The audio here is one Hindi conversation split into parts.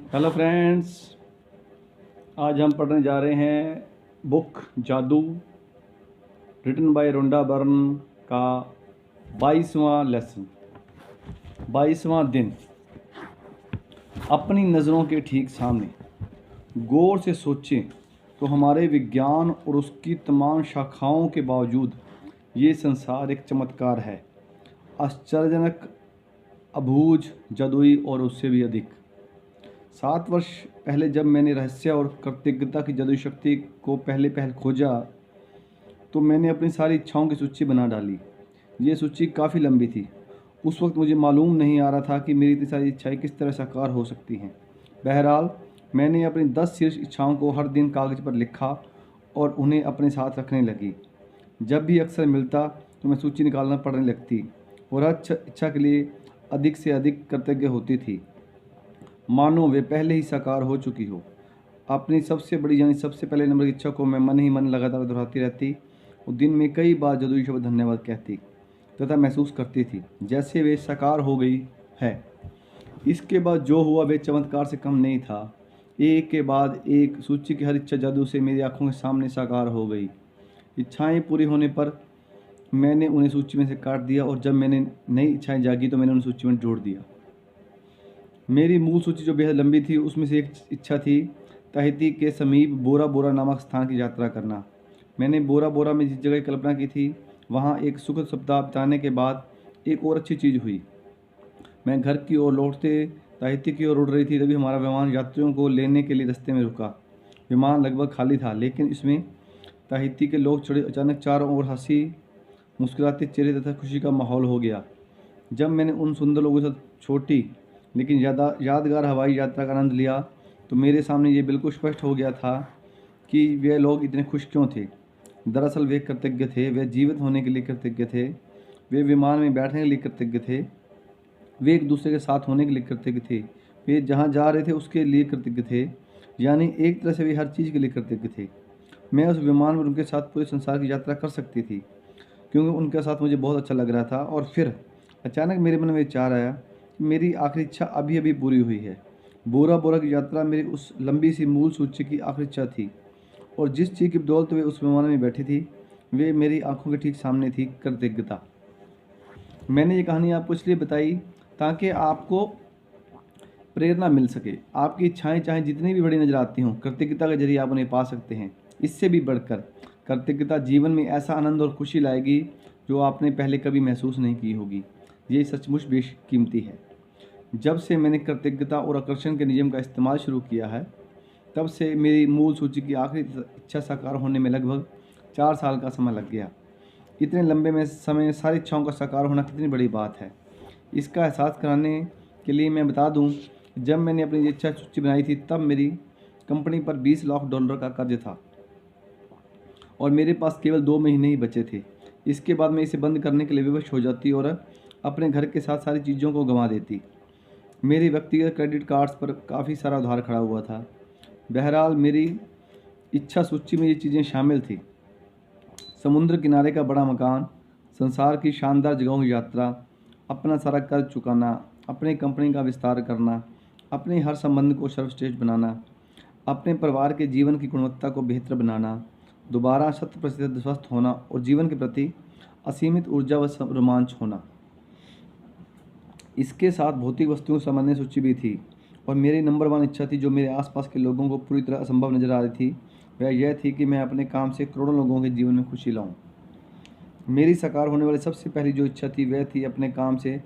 हेलो फ्रेंड्स, आज हम पढ़ने जा रहे हैं बुक जादू रिटन बाय रोंडा बर्न का 22वां लेसन, 22वां दिन। अपनी नज़रों के ठीक सामने गौर से सोचें तो हमारे विज्ञान और उसकी तमाम शाखाओं के बावजूद ये संसार एक चमत्कार है, आश्चर्यजनक, अबूझ, जादुई और उससे भी अधिक। 7 वर्ष पहले जब मैंने रहस्य और कृतज्ञता की जादुई शक्ति को पहले पहल खोजा तो मैंने अपनी सारी इच्छाओं की सूची बना डाली। ये सूची काफ़ी लंबी थी। उस वक्त मुझे मालूम नहीं आ रहा था कि मेरी इतनी सारी इच्छाएं किस तरह साकार हो सकती हैं। बहरहाल, मैंने अपनी 10 शीर्ष इच्छाओं को हर दिन कागज़ पर लिखा और उन्हें अपने साथ रखने लगी। जब भी अवसर मिलता तो मैं सूची निकालना पड़ने लगती और हर इच्छा के लिए अधिक से अधिक कृतज्ञ होती थी, मानो वे पहले ही साकार हो चुकी हो। अपनी सबसे बड़ी यानी सबसे पहले नंबर की इच्छा को मैं मन ही मन लगातार दोहराती रहती और दिन में कई बार जादुई शब्द धन्यवाद कहती तथा महसूस करती थी जैसे वे साकार हो गई है। इसके बाद जो हुआ वे चमत्कार से कम नहीं था। एक के बाद एक सूची की हर इच्छा जादू से मेरी आंखों के सामने साकार हो गई। इच्छाएं पूरी होने पर मैंने उन्हें सूची में से काट दिया और जब मैंने नई इच्छाएं जागी तो मैंने उन्हें सूची में जोड़ दिया। मेरी मूल सूची जो बेहद लंबी थी उसमें से एक इच्छा थी ताहिती के समीप बोरा बोरा नामक स्थान की यात्रा करना। मैंने बोरा बोरा में जिस जगह की कल्पना की थी वहाँ एक सुखद सप्ताह बिताने के बाद एक और अच्छी चीज़ हुई। मैं घर की ओर लौटते ताहिती की ओर उड़ रही थी, तभी हमारा विमान यात्रियों को लेने के लिए रास्ते में रुका। विमान लगभग खाली था, लेकिन इसमें ताहिती के लोग चढ़े। अचानक चारों ओर हंसी, मुस्कुराते चेहरे तथा खुशी का माहौल हो गया। जब मैंने उन सुंदर लोगों के साथ छोटी लेकिन यादगार हवाई यात्रा का आनंद लिया तो मेरे सामने ये बिल्कुल स्पष्ट हो गया था कि वे लोग इतने खुश क्यों थे। दरअसल वे कृतज्ञ थे, वे जीवित होने के लिए कृतज्ञ थे, वे विमान में बैठने के लिए कृतज्ञ थे, वे एक दूसरे के साथ होने के लिए कृतज्ञ थे, वे जहाँ जा रहे थे उसके लिए कृतज्ञ थे, यानी एक तरह से वे हर चीज़ के लिए कृतज्ञ थे। मैं उस विमान में उनके साथ पूरे संसार की यात्रा कर सकती थी क्योंकि उनके साथ मुझे बहुत अच्छा लग रहा था। और फिर अचानक मेरे मन में विचार आया कि मेरी आखिरी इच्छा अभी अभी पूरी हुई है। बोरा बोरा की यात्रा मेरी उस लंबी सी मूल सूची की आखिरी इच्छा थी और जिस चीज़ की बदौलत वे उस विमान में बैठी थी वे मेरी आंखों के ठीक सामने थी, कृतज्ञता। मैंने ये कहानी आपको इसलिए बताई ताकि आपको प्रेरणा मिल सके। आपकी इच्छाएं चाहे जितनी भी बड़ी नजर आती हों, कृतज्ञता के जरिए आप उन्हें पा सकते हैं। इससे भी बढ़कर कृतज्ञता जीवन में ऐसा आनंद और खुशी लाएगी जो आपने पहले कभी महसूस नहीं की होगी। ये सचमुच बेशकीमती है। जब से मैंने कृतज्ञता और आकर्षण के नियम का इस्तेमाल शुरू किया है तब से मेरी मूल सूची की आखिरी इच्छा साकार होने में लगभग 4 साल का समय लग गया। इतने लंबे में समय सारी इच्छाओं का साकार होना कितनी बड़ी बात है, इसका एहसास कराने के लिए मैं बता दूं, जब मैंने अपनी इच्छा सूची बनाई थी तब मेरी कंपनी पर $20 लाख का कर्ज था और मेरे पास केवल 2 महीने ही बचे थे। इसके बाद मैं इसे बंद करने के लिए विवश हो जाती और अपने घर के साथ सारी चीज़ों को गंवा देती। मेरे व्यक्तिगत क्रेडिट कार्ड्स पर काफ़ी सारा उधार खड़ा हुआ था। बहरहाल, मेरी इच्छा सूची में ये चीज़ें शामिल थी: समुद्र किनारे का बड़ा मकान, संसार की शानदार जगहों की यात्रा, अपना सारा कर्ज चुकाना, अपनी कंपनी का विस्तार करना, अपने हर संबंध को सर्वश्रेष्ठ बनाना, अपने परिवार के जीवन की गुणवत्ता को बेहतर बनाना, दोबारा 100% स्वस्थ होना और जीवन के प्रति असीमित ऊर्जा व रोमांच होना। इसके साथ भौतिक वस्तुओं से संबंधित सूची भी थी और मेरी नंबर 1 इच्छा थी जो मेरे आसपास के लोगों को पूरी तरह असंभव नजर आ रही थी, वह यह थी कि मैं अपने काम से करोड़ों लोगों के जीवन में खुशी लाऊं। मेरी साकार होने वाली सबसे पहली जो इच्छा थी वह थी अपने काम से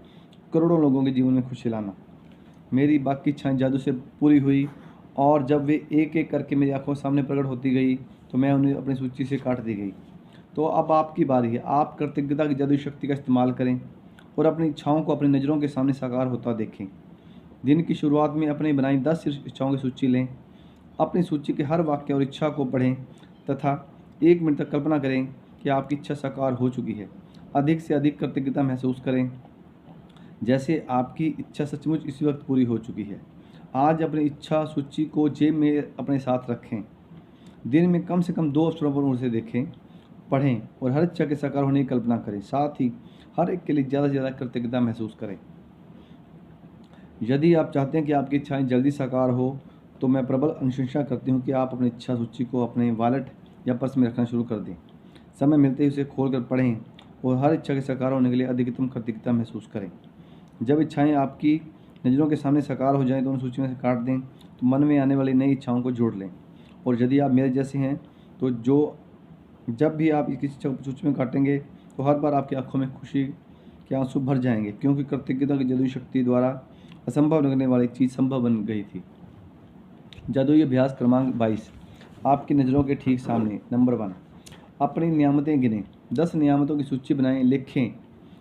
करोड़ों लोगों के जीवन में खुशी लाना। मेरी बाकी इच्छाएं जादू से पूरी हुई और जब वे एक एक करके मेरी आंखों के सामने प्रकट होती गई तो मैं उन्हें अपनी सूची से काट दी गई। तो अब आपकी बारी है। आप कृतज्ञता की जादुई शक्ति का इस्तेमाल करें और अपनी इच्छाओं को अपनी नज़रों के सामने साकार होता देखें। दिन की शुरुआत में अपनी बनाई 10 इच्छाओं की सूची लें। अपनी सूची के हर वाक्य और इच्छा को पढ़ें तथा 1 मिनट तक कल्पना करें कि आपकी इच्छा साकार हो चुकी है। अधिक से अधिक कृतज्ञता महसूस करें जैसे आपकी इच्छा सचमुच इसी वक्त पूरी हो चुकी है। आज अपनी इच्छा सूची को जेब में अपने साथ रखें। दिन में कम से कम 2 अवसरों पर उसे देखें, पढ़ें और हर इच्छा के साकार होने की कल्पना करें। साथ ही हर एक के लिए ज़्यादा से ज़्यादा कृतज्ञता महसूस करें। यदि आप चाहते हैं कि आपकी इच्छाएं जल्दी साकार हो तो मैं प्रबल अनुशंसा करती हूँ कि आप अपनी इच्छा सूची को अपने वॉलेट या पर्स में रखना शुरू कर दें। समय मिलते ही उसे खोल कर पढ़ें और हर इच्छा के साकार होने के लिए अधिकतम कृतज्ञता महसूस करें। जब इच्छाएं आपकी नज़रों के सामने साकार हो जाएं तो उन सूची में से काट दें, तो मन में आने वाली नई इच्छाओं को जोड़ लें। और यदि आप मेरे जैसे हैं तो जब भी आप किसी इच्छा को सूची में काटेंगे तो हर बार आपकी आंखों में खुशी के आंसू भर जाएंगे, क्योंकि कृतज्ञता की जादुई शक्ति द्वारा असंभव लगने वाली चीज़ संभव बन गई थी। जादुई अभ्यास क्रमांक 22, आपकी नज़रों के ठीक सामने। नंबर 1, अपनी नियामतें गिनें। 10 नियामतों की सूची बनाएं। लिखें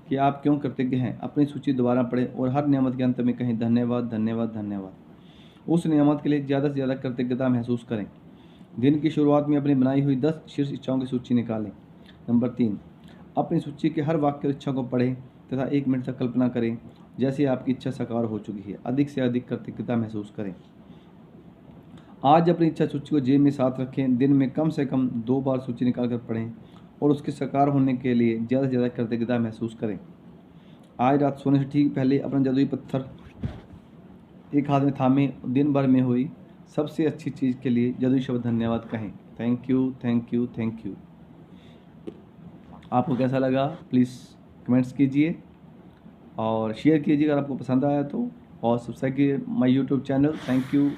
कि आप क्यों कृतज्ञ हैं। अपनी सूची दोबारा पढ़ें और हर नियामत के अंत में कहें धन्यवाद धन्यवाद धन्यवाद। उस नियामत के लिए ज़्यादा से ज़्यादा कृतज्ञता महसूस करें। दिन की शुरुआत में अपनी बनाई हुई 10 शीर्ष इच्छाओं की सूची निकालें। नंबर 3, अपनी सूची के हर वाक्य और इच्छा को पढ़ें तथा 1 मिनट तक कल्पना करें जैसे आपकी इच्छा साकार हो चुकी है। अधिक से अधिक कृतज्ञता महसूस करें। आज अपनी इच्छा सूची को जेब में साथ रखें। दिन में कम से कम 2 बार सूची निकाल कर पढ़ें और उसके साकार होने के लिए ज़्यादा से ज़्यादा कृतज्ञता महसूस करें। आज रात सोने से ठीक पहले अपना जादुई पत्थर एक हाथ में थामे दिन भर में हुई सबसे अच्छी चीज़ के लिए जादुई शब्द धन्यवाद कहें। Thank you thank you thank you. आपको कैसा लगा प्लीज़ कमेंट्स कीजिए और शेयर कीजिए अगर आपको पसंद आया तो, और सब्सक्राइब कीजिए my YouTube channel. Thank you.